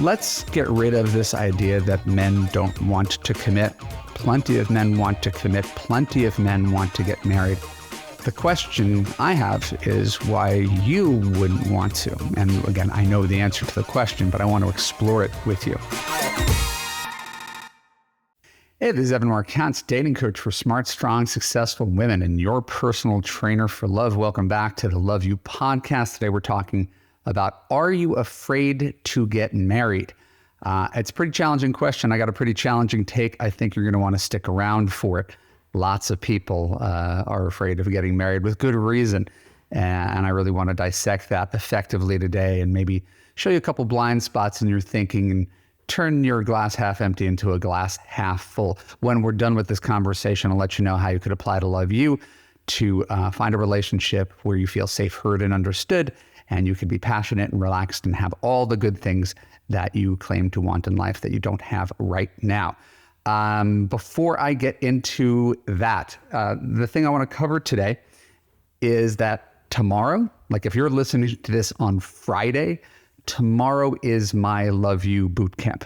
Let's get rid of this idea that men don't want to commit. Plenty of men want to commit. Plenty of men want to get married. The question I have is why you wouldn't want to. And again, I know the answer to the question, but I want to explore it with you. Hey, this is Evan Marquez, dating coach for smart, strong, successful women and your personal trainer for love. Welcome back to the Love U podcast. Today we're talking about, are you afraid to get married? It's a pretty challenging question. I got a pretty challenging take. I think you're going to want to stick around for it. Lots of people are afraid of getting married with good reason. And I really want to dissect that effectively today and maybe show you a couple blind spots in your thinking and turn your glass half empty into a glass half full. When we're done with this conversation, I'll let you know how you could apply to Love U to find a relationship where you feel safe, heard, and understood, and you can be passionate and relaxed and have all the good things that you claim to want in life that you don't have right now. Before I get into that, the thing I want to cover today is that tomorrow, like if you're listening to this on Friday, tomorrow is my Love U Bootcamp.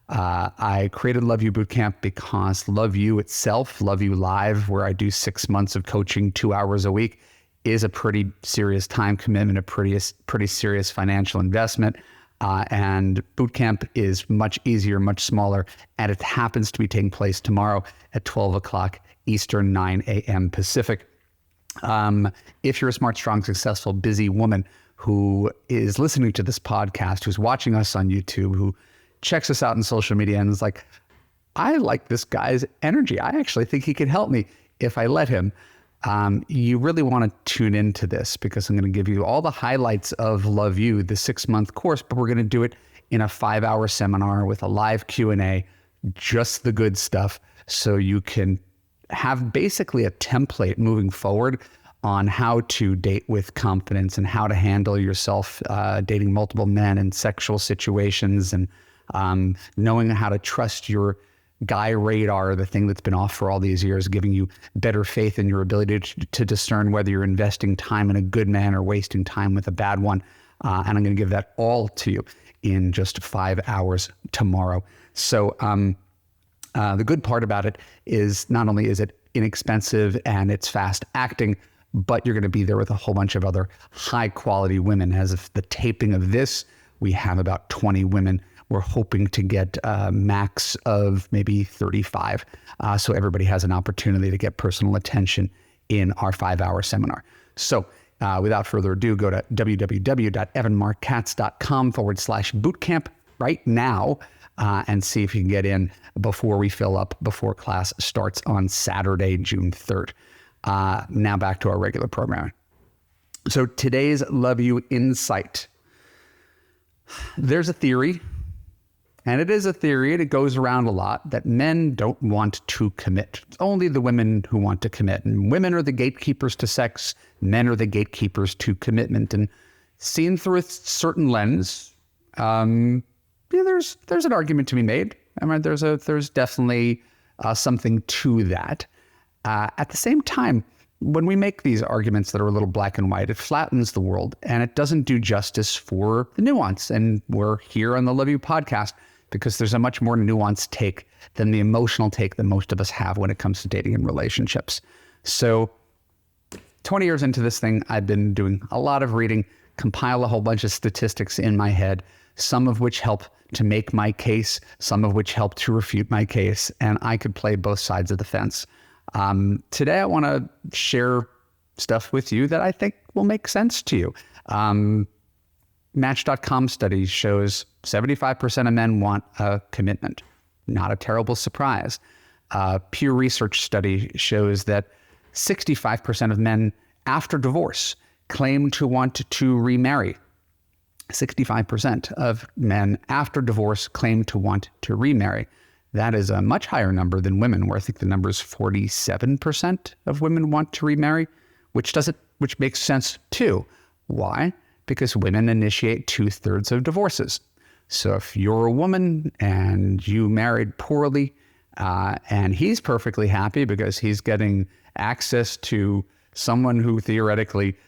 I created Love U Bootcamp because Love U itself, Love U Live, where I do 6 months of coaching 2 hours a week, is a pretty serious time commitment, a pretty serious financial investment. And Bootcamp is much easier, much smaller, and it happens to be taking place tomorrow at 12 o'clock Eastern, 9 a.m. Pacific. If you're a smart, strong, successful, busy woman who is listening to this podcast, who's watching us on YouTube, who checks us out on social media and is like, I like this guy's energy. I actually think he could help me if I let him. You really want to tune into this because I'm going to give you all the highlights of Love U, the 6-month course, but we're going to do it in a 5-hour seminar with a live Q&A, just the good stuff. So you can have basically a template moving forward on how to date with confidence and how to handle yourself dating multiple men in sexual situations, and knowing how to trust your guy radar, the thing that's been off for all these years, giving you better faith in your ability to discern whether you're investing time in a good man or wasting time with a bad one. And I'm going to give that all to you in just 5 hours tomorrow. So the good part about it is not only is it inexpensive and it's fast acting, but you're going to be there with a whole bunch of other high quality women. As of the taping of this, we have about 20 women. We're hoping to get a max of maybe 35. So everybody has an opportunity to get personal attention in our 5-hour seminar. So without further ado, go to www.evanmarkatz.com/bootcamp right now and see if you can get in before we fill up, before class starts on Saturday, June 3rd. Now back to our regular programming. So today's Love U Insight. There's a theory, and it is a theory, and it goes around a lot, that men don't want to commit. It's only the women who want to commit. And women are the gatekeepers to sex. Men are the gatekeepers to commitment. And seen through a certain lens, there's an argument to be made. I mean, there's definitely something to that. At the same time, when we make these arguments that are a little black and white, it flattens the world and it doesn't do justice for the nuance. And we're here on the Love U podcast because there's a much more nuanced take than the emotional take that most of us have when it comes to dating and relationships. So 20 years into this thing, I've been doing a lot of reading, compile a whole bunch of statistics in my head, some of which help to make my case, some of which help to refute my case, and I could play both sides of the fence. Today, I want to share stuff with you that I think will make sense to you. Match.com study shows 75% of men want a commitment. Not a terrible surprise. Pew Research study shows that 65% of men after divorce claim to want to remarry. 65% of men after divorce claim to want to remarry. That is a much higher number than women, where I think the number is 47% of women want to remarry, which makes sense too. Why? Because women initiate 2/3 of divorces. So if you're a woman and you married poorly, and he's perfectly happy because he's getting access to someone who theoretically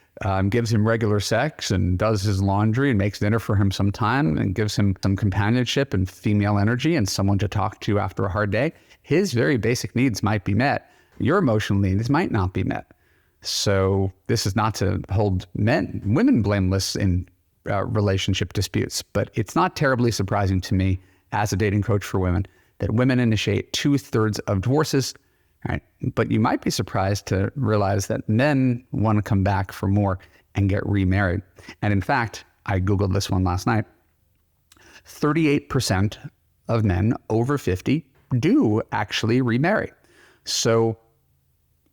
gives him regular sex and does his laundry and makes dinner for him sometime and gives him some companionship and female energy and someone to talk to after a hard day, his very basic needs might be met. Your emotional needs might not be met. So this is not to hold women blameless in relationship disputes, but it's not terribly surprising to me as a dating coach for women that women initiate 2/3 of divorces, right? But you might be surprised to realize that men want to come back for more and get remarried. And in fact, I Googled this one last night. 38% of men over 50 do actually remarry. So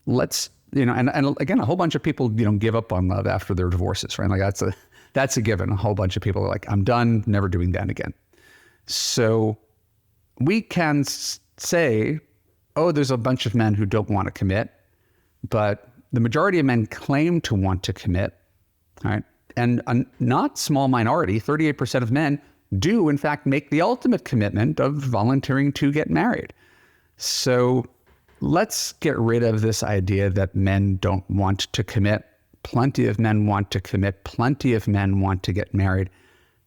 let's, and again, a whole bunch of people, give up on love after their divorces, right? Like that's a given. A whole bunch of people are like, I'm done, never doing that again. So we can say, oh, there's a bunch of men who don't want to commit, but the majority of men claim to want to commit, right? And a not small minority, 38% of men, do in fact make the ultimate commitment of volunteering to get married. So let's get rid of this idea that men don't want to commit. Plenty of men want to commit. Plenty of men want to get married.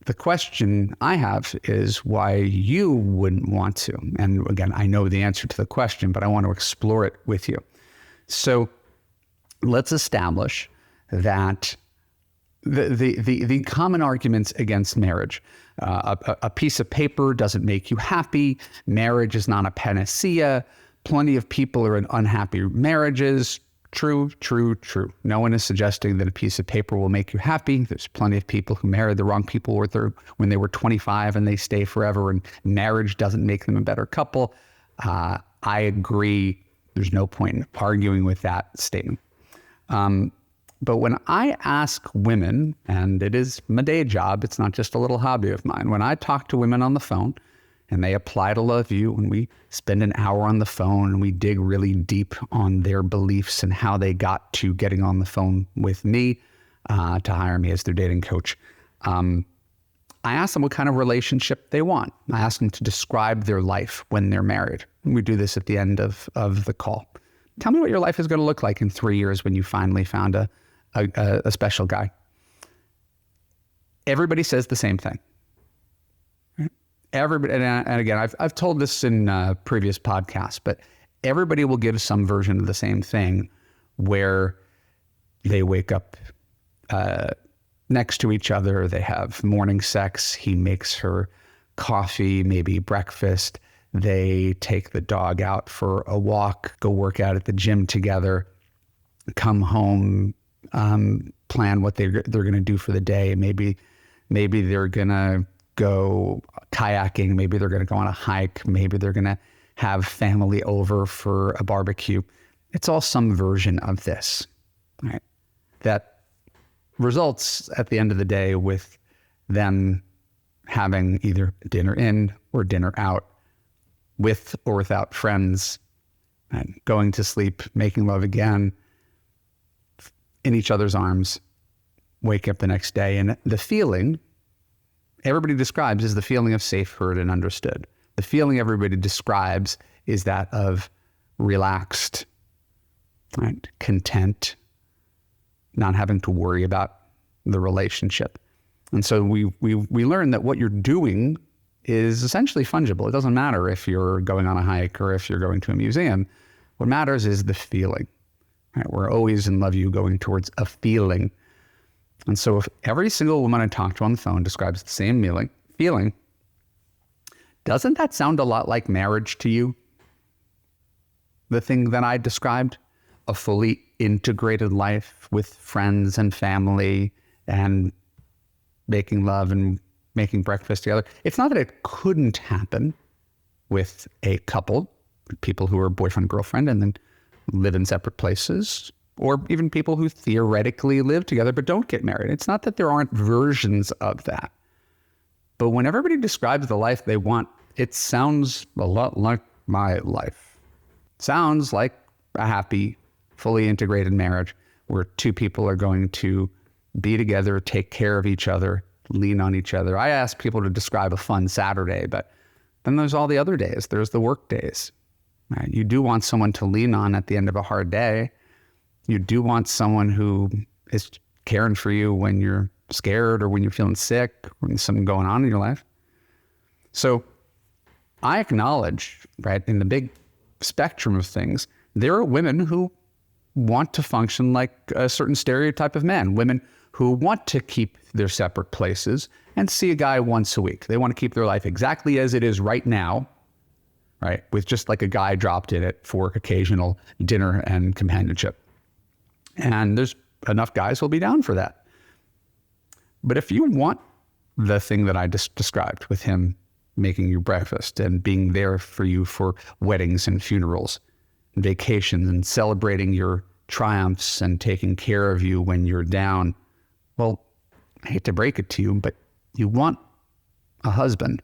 The question I have is why you wouldn't want to. And again, I know the answer to the question, but I want to explore it with you. So let's establish that the common arguments against marriage, a piece of paper doesn't make you happy. Marriage is not a panacea. Plenty of people are in unhappy marriages. True, true, true. No one is suggesting that a piece of paper will make you happy. There's plenty of people who married the wrong people when they were 25 and they stay forever, and marriage doesn't make them a better couple. I agree. There's no point in arguing with that statement. But when I ask women, and it is my day job, it's not just a little hobby of mine. When I talk to women on the phone, and they apply to Love U, and we spend an hour on the phone and we dig really deep on their beliefs and how they got to getting on the phone with me to hire me as their dating coach. I ask them what kind of relationship they want. I ask them to describe their life when they're married. We do this at the end of the call. Tell me what your life is going to look like in 3 years when you finally found a special guy. Everybody says the same thing. Everybody, and again, I've told this in previous podcasts, but everybody will give some version of the same thing, where they wake up next to each other, they have morning sex, he makes her coffee, maybe breakfast, they take the dog out for a walk, go work out at the gym together, come home, plan what they're going to do for the day. Maybe they're going to go kayaking, maybe they're going to go on a hike, maybe they're going to have family over for a barbecue. It's all some version of this, right? That results at the end of the day with them having either dinner in or dinner out, with or without friends, and going to sleep, making love again, in each other's arms, wake up the next day. And the feeling everybody describes is the feeling of safe, heard, and understood. The feeling everybody describes is that of relaxed, right? Content, not having to worry about the relationship. And so we learn that what you're doing is essentially fungible. It doesn't matter if you're going on a hike or if you're going to a museum. What matters is the feeling, right? We're always in Love U going towards a feeling. And so if every single woman I talk to on the phone describes the same feeling, doesn't that sound a lot like marriage to you? The thing that I described, a fully integrated life with friends and family and making love and making breakfast together. It's not that it couldn't happen with a couple, people who are boyfriend, girlfriend, and then live in separate places, or even people who theoretically live together but don't get married. It's not that there aren't versions of that. But when everybody describes the life they want, it sounds a lot like my life. Sounds like a happy, fully integrated marriage where two people are going to be together, take care of each other, lean on each other. I ask people to describe a fun Saturday, but then there's all the other days. There's the work days. Right? You do want someone to lean on at the end of a hard day. You do want someone who is caring for you when you're scared or when you're feeling sick or when there's something going on in your life. So I acknowledge, right, in the big spectrum of things, there are women who want to function like a certain stereotype of man, women who want to keep their separate places and see a guy once a week. They want to keep their life exactly as it is right now, right, with just like a guy dropped in it for occasional dinner and companionship. And there's enough guys who'll be down for that. But if you want the thing that I just described with him making you breakfast and being there for you for weddings and funerals, and vacations and celebrating your triumphs and taking care of you when you're down, well, I hate to break it to you, but you want a husband.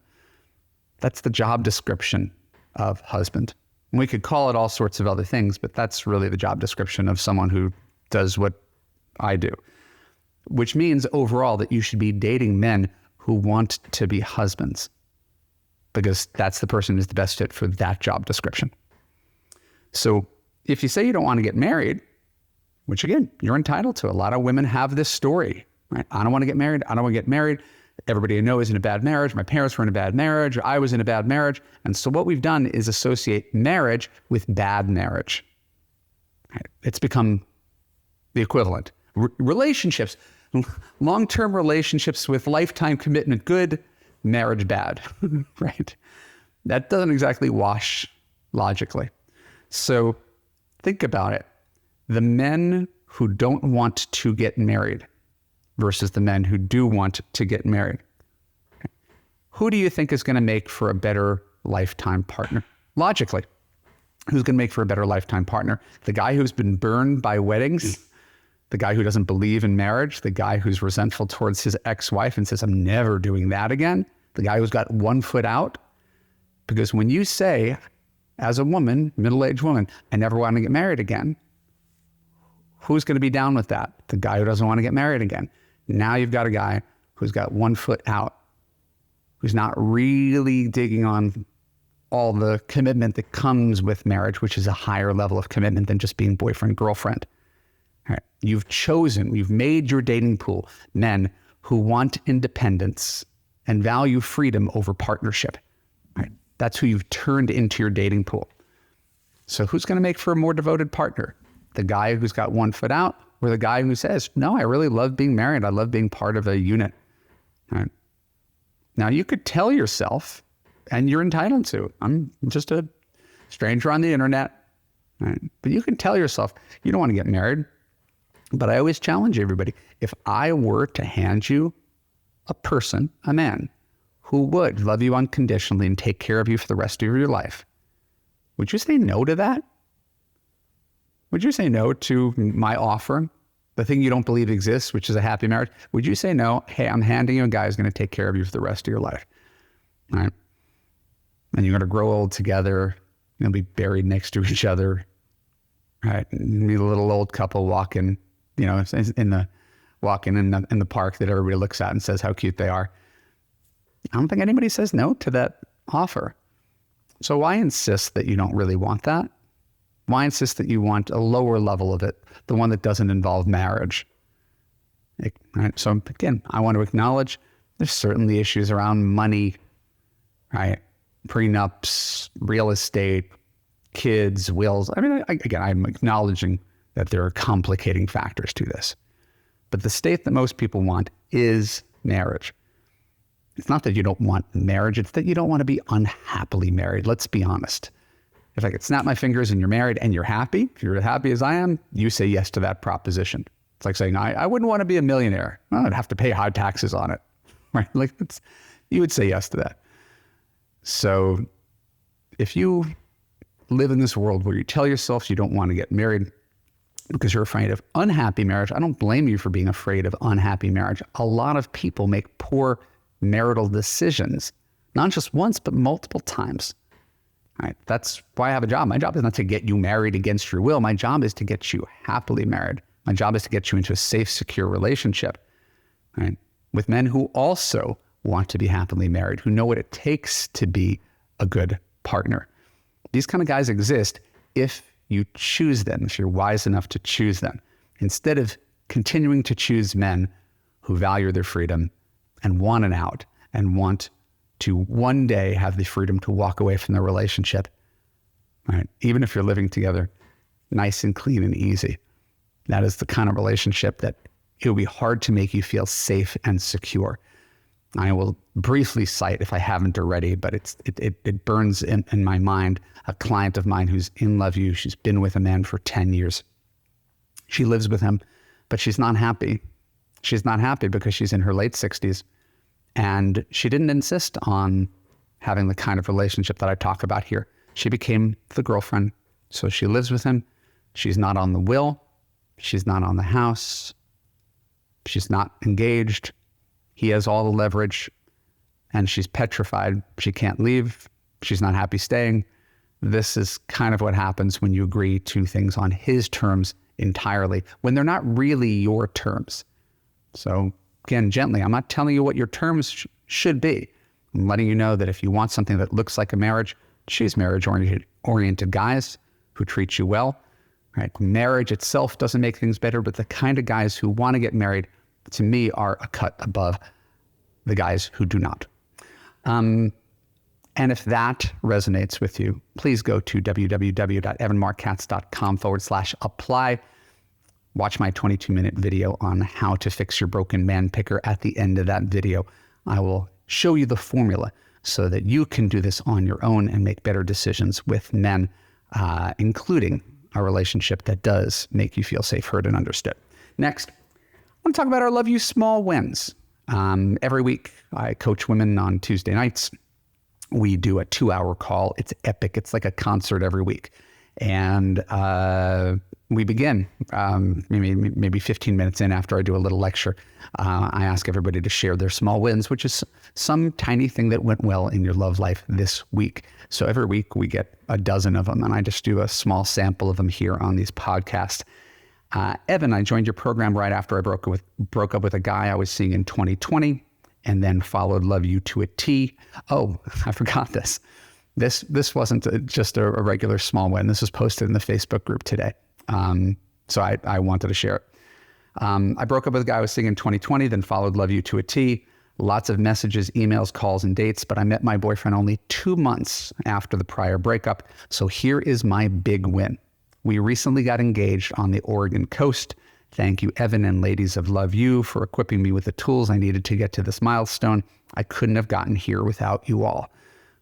That's the job description of husband. And we could call it all sorts of other things, but that's really the job description of someone who does what I do, which means overall that you should be dating men who want to be husbands, because that's the person who's the best fit for that job description. So if you say you don't want to get married, which again, you're entitled to. A lot of women have this story, right? I don't want to get married. I don't want to get married. Everybody I know is in a bad marriage. My parents were in a bad marriage. I was in a bad marriage. And so what we've done is associate marriage with bad marriage. Right? It's become the equivalent. Relationships, long-term relationships with lifetime commitment, good, marriage bad, right? That doesn't exactly wash logically. So think about it. The men who don't want to get married versus the men who do want to get married. Who do you think is going to make for a better lifetime partner? Logically, who's going to make for a better lifetime partner? The guy who's been burned by weddings, the guy who doesn't believe in marriage, the guy who's resentful towards his ex-wife and says, I'm never doing that again, the guy who's got one foot out. Because when you say, as a woman, middle-aged woman, I never want to get married again, who's going to be down with that? The guy who doesn't want to get married again. Now you've got a guy who's got one foot out, who's not really digging on all the commitment that comes with marriage, which is a higher level of commitment than just being boyfriend, girlfriend. All right. You've made your dating pool men who want independence and value freedom over partnership. All right. That's who you've turned into your dating pool. So who's going to make for a more devoted partner? The guy who's got one foot out, or the guy who says, no, I really love being married. I love being part of a unit. All right. Now you could tell yourself, and you're entitled to, I'm just a stranger on the internet. All right. But you can tell yourself, you don't want to get married. But I always challenge everybody. If I were to hand you a person, a man, who would love you unconditionally and take care of you for the rest of your life, would you say no to that? Would you say no to my offer, the thing you don't believe exists, which is a happy marriage? Would you say no? Hey, I'm handing you a guy who's going to take care of you for the rest of your life. All right. And you're going to grow old together. You'll be buried next to each other. All right. And be a little old couple walking, in the park that everybody looks at and says how cute they are. I don't think anybody says no to that offer. So why insist that you don't really want that? Why insist that you want a lower level of it, the one that doesn't involve marriage? Right? So again, I want to acknowledge there's certainly issues around money, right? Prenups, real estate, kids, wills. I mean, again, I'm acknowledging that there are complicating factors to this. But the state that most people want is marriage. It's not that you don't want marriage, it's that you don't want to be unhappily married. Let's be honest. If I could snap my fingers and you're married and you're happy, if you're as happy as I am, you say yes to that proposition. It's like saying, I wouldn't want to be a millionaire. Well, I'd have to pay high taxes on it, right? You would say yes to that. So if you live in this world where you tell yourself you don't want to get married because you're afraid of unhappy marriage, I don't blame you for being afraid of unhappy marriage. A lot of people make poor marital decisions, not just once, but multiple times. All right, that's why I have a job. My job is not to get you married against your will. My job is to get you happily married. My job is to get you into a safe, secure relationship, right, with men who also want to be happily married, who know what it takes to be a good partner. These kind of guys exist if you choose them, if you're wise enough to choose them. Instead of continuing to choose men who value their freedom and want an out and want to one day have the freedom to walk away from their relationship, right? Even if you're living together, nice and clean and easy. That is the kind of relationship that it will be hard to make you feel safe and secure. I will briefly cite, if I haven't already, but it burns in my mind, a client of mine who's in Love U. She's been with a man for 10 years. She lives with him, but she's not happy. She's not happy because she's in her late 60s. And she didn't insist on having the kind of relationship that I talk about here. She became the girlfriend. So she lives with him. She's not on the will. She's not on the house. She's not engaged. He has all the leverage and she's petrified. She can't leave. She's not happy staying. This is kind of what happens when you agree to things on his terms entirely, when they're not really your terms. So again, gently, I'm not telling you what your terms should be. I'm letting you know that if you want something that looks like a marriage, choose marriage-oriented guys who treat you well. Right? Marriage itself doesn't make things better, but the kind of guys who want to get married, to me, are a cut above the guys who do not. And if that resonates with you, please go to www.evanmarckatz.com/apply. Watch my 22-minute video on how to fix your broken man picker. At the end of that video, I will show you the formula so that you can do this on your own and make better decisions with men, including a relationship that does make you feel safe, heard, and understood. Next, I want to talk about our Love U small wins. Every week, I coach women on Tuesday nights. We do a 2-hour call. It's epic. It's like a concert every week. And we begin maybe 15 minutes in after I do a little lecture. I ask everybody to share their small wins, which is some tiny thing that went well in your love life this week. So every week we get a dozen of them, and I just do a small sample of them here on these podcasts. Evan, I joined your program right after I broke up with a guy I was seeing in 2020, and then followed Love U to a T. Oh, I forgot this. This wasn't just a regular small win. This was posted in the Facebook group today. So I wanted to share it. I broke up with a guy I was seeing in 2020, then followed Love U to a T. Lots of messages, emails, calls, and dates, but I met my boyfriend only 2 months after the prior breakup. So here is my big win. We recently got engaged on the Oregon coast. Thank you, Evan and ladies of Love U, for equipping me with the tools I needed to get to this milestone. I couldn't have gotten here without you all.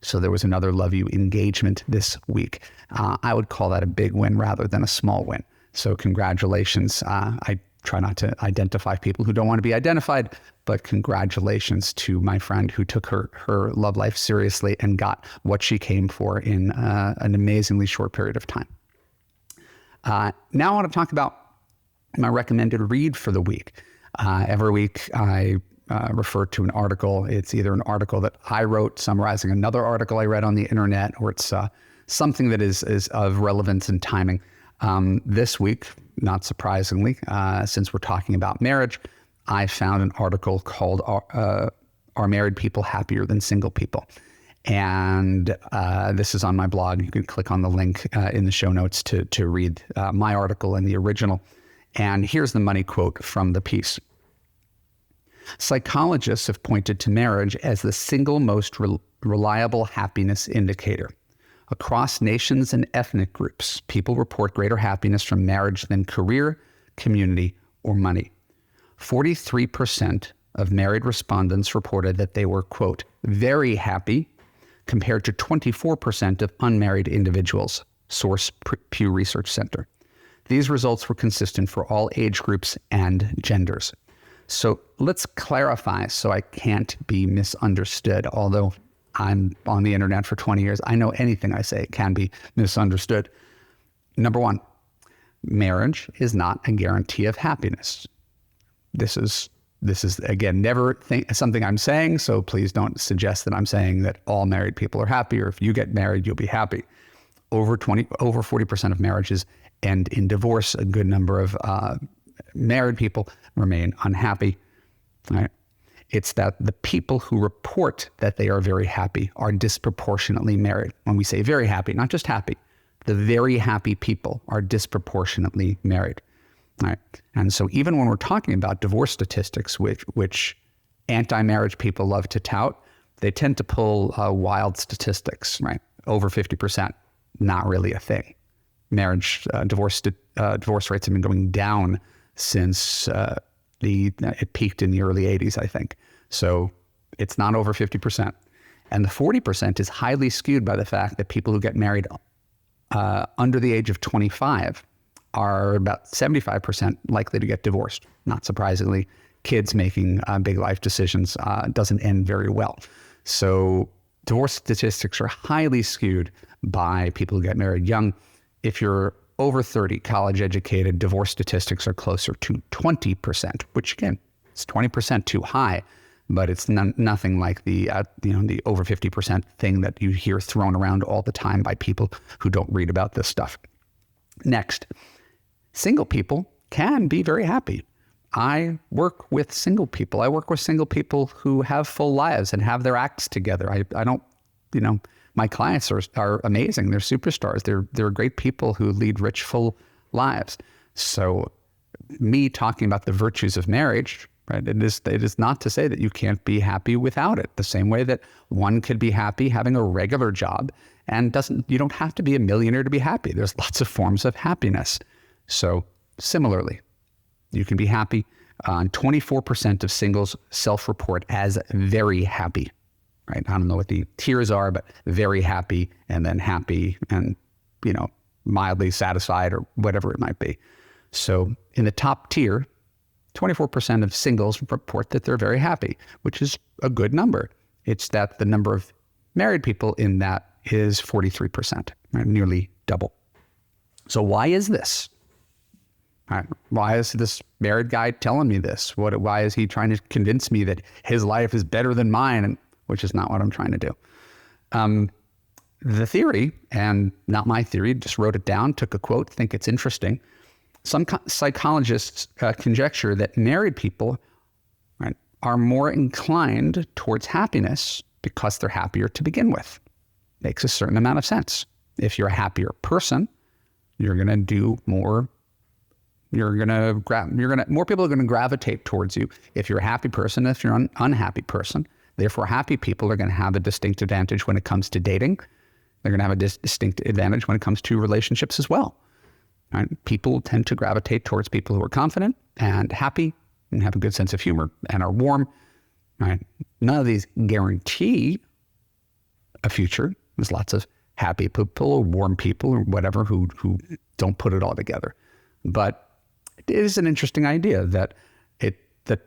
So there was another Love U engagement this week. I would call that a big win rather than a small win. So congratulations. I try not to identify people who don't want to be identified, but congratulations to my friend who took her love life seriously and got what she came for in an amazingly short period of time. Now I want to talk about my recommended read for the week. Every week I refer to an article. It's either an article that I wrote summarizing another article I read on the internet, or it's something that is of relevance and timing. This week, not surprisingly, since we're talking about marriage, I found an article called Are Married People Happier Than Single People? And this is on my blog. You can click on the link in the show notes to read my article and the original. And here's the money quote from the piece. Psychologists have pointed to marriage as the single most reliable happiness indicator. Across nations and ethnic groups, people report greater happiness from marriage than career, community, or money. 43% of married respondents reported that they were, quote, very happy, compared to 24% of unmarried individuals, source Pew Research Center. These results were consistent for all age groups and genders. So let's clarify so I can't be misunderstood. Although I'm on the internet for 20 years, I know anything I say can be misunderstood. Number one, marriage is not a guarantee of happiness. This is again, never something I'm saying, so please don't suggest that I'm saying that all married people are happy, or if you get married, you'll be happy. Over 40% of marriages end in divorce. A good number of married people remain unhappy. Right? It's that the people who report that they are very happy are disproportionately married. When we say very happy, not just happy, the very happy people are disproportionately married. Right? And so even when we're talking about divorce statistics, which anti-marriage people love to tout, they tend to pull wild statistics, right? Over 50%, not really a thing. Divorce rates have been going down since it peaked in the early 80s, I think. So it's not over 50%. And the 40% is highly skewed by the fact that people who get married under the age of 25 are about 75% likely to get divorced. Not surprisingly, kids making big life decisions doesn't end very well. So divorce statistics are highly skewed by people who get married young. If you're over 30, college educated, divorce statistics are closer to 20%, which again, it's 20% too high, but it's nothing like the the over 50% thing that you hear thrown around all the time by people who don't read about this stuff. Next, single people can be very happy. I work with single people. I work with single people who have full lives and have their acts together. I don't, my clients are amazing. They're superstars. They're great people who lead rich, full lives. So me talking about the virtues of marriage, right? It is not to say that you can't be happy without it. The same way that one could be happy having a regular job and you don't have to be a millionaire to be happy. There's lots of forms of happiness. So similarly, you can be happy. 24% of singles self-report as very happy, right? I don't know what the tiers are, but very happy and then happy and, mildly satisfied or whatever it might be. So in the top tier, 24% of singles report that they're very happy, which is a good number. It's that the number of married people in that is 43%, right? Nearly double. So why is this? Right. Why is this married guy telling me this? Why is he trying to convince me that his life is better than mine, which is not what I'm trying to do? The theory, and not my theory, just wrote it down, took a quote, think it's interesting. Some psychologists conjecture that married people, right, are more inclined towards happiness because they're happier to begin with. Makes a certain amount of sense. If you're a happier person, you're going to do more. More people are going to gravitate towards you if you're a happy person, if you're an unhappy person. Therefore, happy people are going to have a distinct advantage when it comes to dating. They're going to have a distinct advantage when it comes to relationships as well. Right? People tend to gravitate towards people who are confident and happy and have a good sense of humor and are warm. Right? None of these guarantee a future. There's lots of happy people or warm people or whatever who don't put it all together. But it is an interesting idea that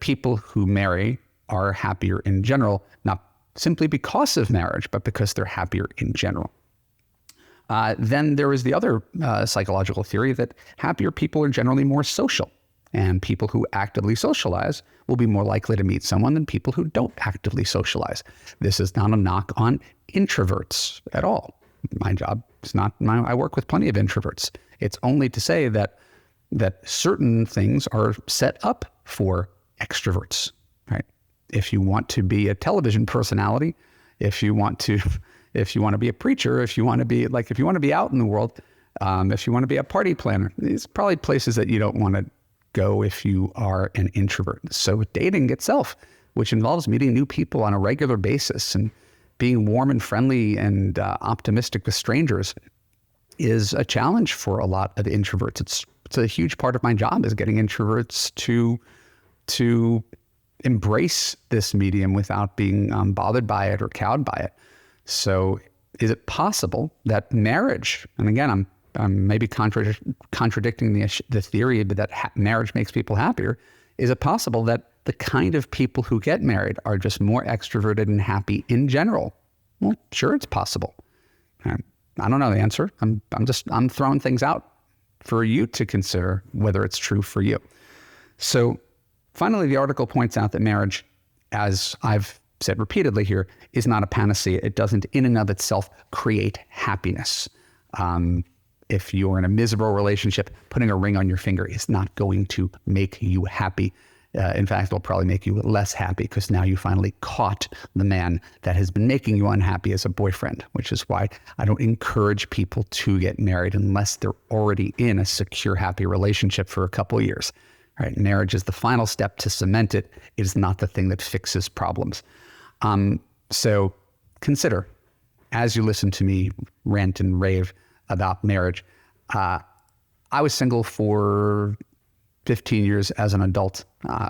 people who marry are happier in general, not simply because of marriage, but because they're happier in general. Then there is the other psychological theory that happier people are generally more social, and people who actively socialize will be more likely to meet someone than people who don't actively socialize. This is not a knock on introverts at all. My job is not, I work with plenty of introverts. It's only to say that certain things are set up for extroverts, right? If you want to be a television personality, if you want to be a preacher, if you want to be out in the world, if you want to be a party planner, these are probably places that you don't want to go if you are an introvert. So dating itself, which involves meeting new people on a regular basis and being warm and friendly and optimistic with strangers, is a challenge for a lot of introverts. It's a huge part of my job, is getting introverts to embrace this medium without being bothered by it or cowed by it. So is it possible that marriage, and again, I'm maybe contradicting the theory that marriage makes people happier, is it possible that the kind of people who get married are just more extroverted and happy in general? Well, sure, it's possible. I don't know the answer. I'm throwing things out for you to consider whether it's true for you. So finally, the article points out that marriage, as I've said repeatedly here, is not a panacea. It doesn't in and of itself create happiness. If you're in a miserable relationship, putting a ring on your finger is not going to make you happy. In fact, it'll probably make you less happy because now you finally caught the man that has been making you unhappy as a boyfriend, which is why I don't encourage people to get married unless they're already in a secure, happy relationship for a couple of years. Right? Marriage is the final step to cement it. It is not the thing that fixes problems. So consider, as you listen to me rant and rave about marriage, I was single for 15 years as an adult,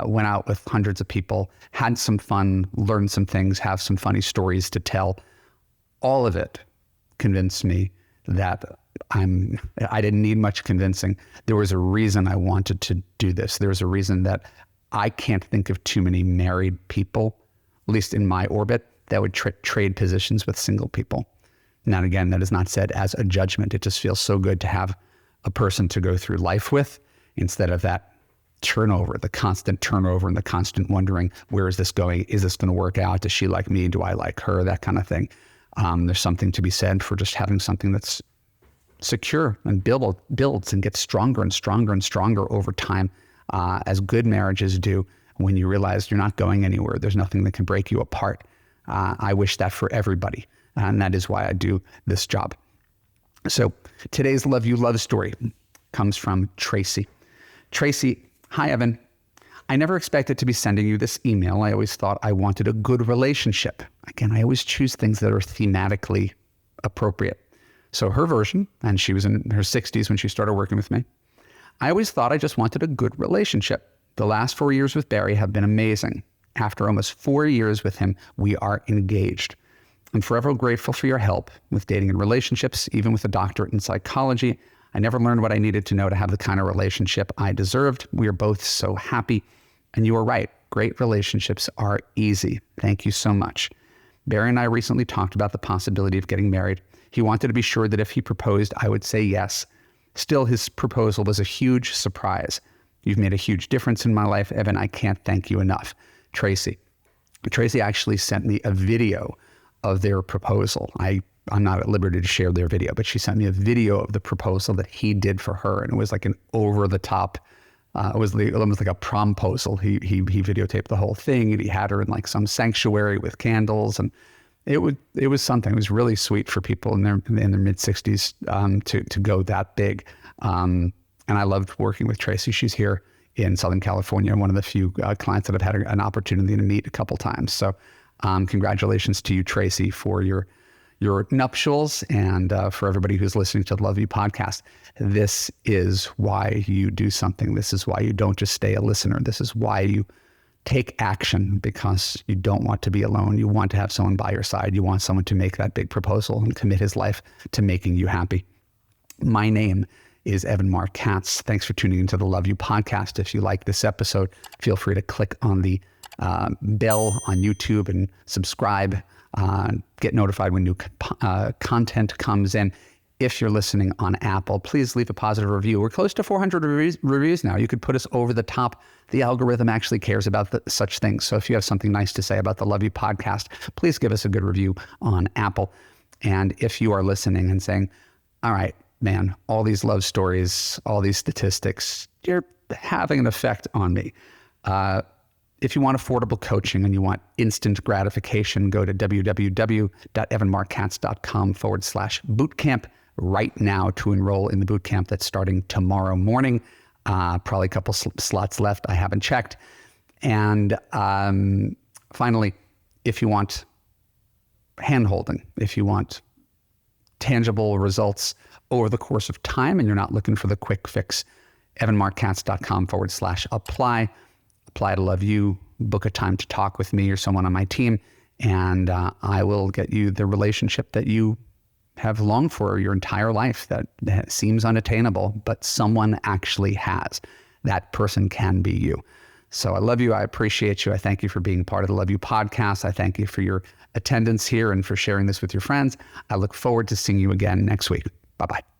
went out with hundreds of people, had some fun, learned some things, have some funny stories to tell. All of it convinced me that I didn't need much convincing. There was a reason I wanted to do this. There was a reason that I can't think of too many married people, at least in my orbit, that would trade positions with single people. Now, again, that is not said as a judgment. It just feels so good to have a person to go through life with instead of that turnover, the constant turnover and the constant wondering, where is this going? Is this going to work out? Does she like me? Do I like her? That kind of thing. There's something to be said for just having something that's secure and builds and gets stronger and stronger and stronger over time, as good marriages do. When you realize you're not going anywhere, there's nothing that can break you apart. I wish that for everybody. And that is why I do this job. So today's Love You Love story comes from Tracy. Tracy, hi, Evan. I never expected to be sending you this email. I always thought I wanted a good relationship. Again, I always choose things that are thematically appropriate. So her version, and she was in her 60s when she started working with me. I always thought I just wanted a good relationship. The last 4 years with Barry have been amazing. After almost 4 years with him, we are engaged. I'm forever grateful for your help with dating and relationships, even with a doctorate in psychology. I never learned what I needed to know to have the kind of relationship I deserved. We are both so happy. And you are right. Great relationships are easy. Thank you so much. Barry and I recently talked about the possibility of getting married. He wanted to be sure that if he proposed, I would say yes. Still, his proposal was a huge surprise. You've made a huge difference in my life, Evan. I can't thank you enough. Tracy. Tracy actually sent me a video of their proposal. I'm not at liberty to share their video, but she sent me a video of the proposal that he did for her. And it was like an over the top, it was almost like a promposal. He videotaped the whole thing, and he had her in like some sanctuary with candles. And it was something. It was really sweet for people in their mid 60s to go that big. And I loved working with Tracy. She's here in Southern California, one of the few clients that I've had an opportunity to meet a couple times. So congratulations to you, Tracy, for your nuptials, and for everybody who's listening to the Love You podcast. This is why you do something. This is why you don't just stay a listener. This is why you take action, because you don't want to be alone. You want to have someone by your side. You want someone to make that big proposal and commit his life to making you happy. My name is Evan Mark Katz. Thanks for tuning into the Love You podcast. If you like this episode, feel free to click on the bell on YouTube and subscribe. Get notified when new content comes in. If you're listening on Apple, please leave a positive review. We're close to 400 reviews now. You could put us over the top. The algorithm actually cares about such things. So if you have something nice to say about the Love You podcast, please give us a good review on Apple. And if you are listening and saying, all right, man, all these love stories, all these statistics, you're having an effect on me. If you want affordable coaching and you want instant gratification, go to www.evanmarkkatz.com/bootcamp right now to enroll in the bootcamp that's starting tomorrow morning. Probably a couple slots left. I haven't checked. And finally, if you want handholding, if you want tangible results over the course of time and you're not looking for the quick fix, evanmarkkatz.com/apply. Apply to Love You, book a time to talk with me or someone on my team, and I will get you the relationship that you have longed for your entire life, that seems unattainable, but someone actually has. That person can be you. So I love you. I appreciate you. I thank you for being part of the Love You podcast. I thank you for your attendance here and for sharing this with your friends. I look forward to seeing you again next week. Bye-bye.